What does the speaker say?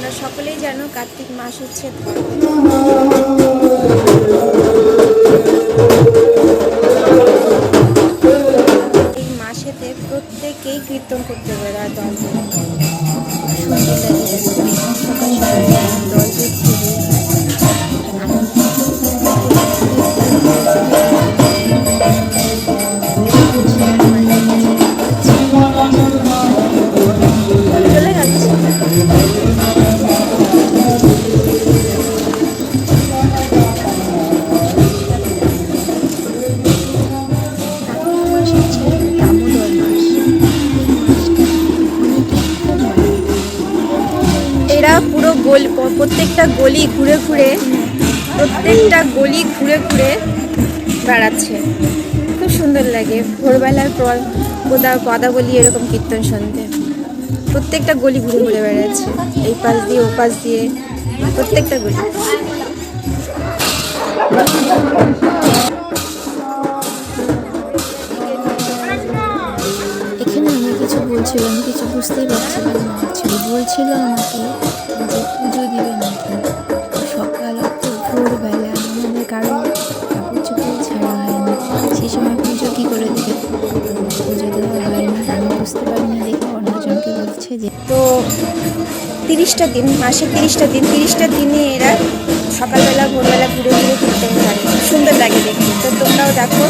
তোমরা সকলেই জানো কার্তিক মাস হচ্ছে এই মাসেতে প্রত্যেকেই কীর্তন করতে বেরোয় দল বেঁধে। সুন্দর লাগে দেখো, সকাল সকাল দল বেঁধে চলে যাচ্ছে। এরা পুরো প্রত্যেকটা গলি ঘুরে ঘুরে বেড়াচ্ছে। খুব সুন্দর লাগে ভোরবেলার পর পদাবলী এরকম কীর্তন শুনতে। প্রত্যেকটা গলি ঘুরে ঘুরে বেড়াচ্ছে, এই পাশ দিয়ে ও পাশ দিয়ে প্রত্যেকটা গলি। এখানে আমি কিছু বলছিলাম, কিছু বুঝতেই পারছিলাম না। অ্যাকচুয়ালি বলছিল আমাকে যে পুজো দিবে নাকি সকাল তো ভোরবেলা, আমাদের কারো কাপড় চোপড় ছাড়া হয়নি, সেই সময় পুজো কী করে দেবে, পুজো দেওয়া হয়নি। আমি বুঝতে পারিনি দেখে অন্যজনকে বলছে যে তো 30টা দিন, মাসে 30টা দিনে এরা সকালবেলা ভোরবেলা ঘুরে ঘুরে কীর্তন করে। সুন্দর লাগে দেখতে, তো তোমরাও দেখো।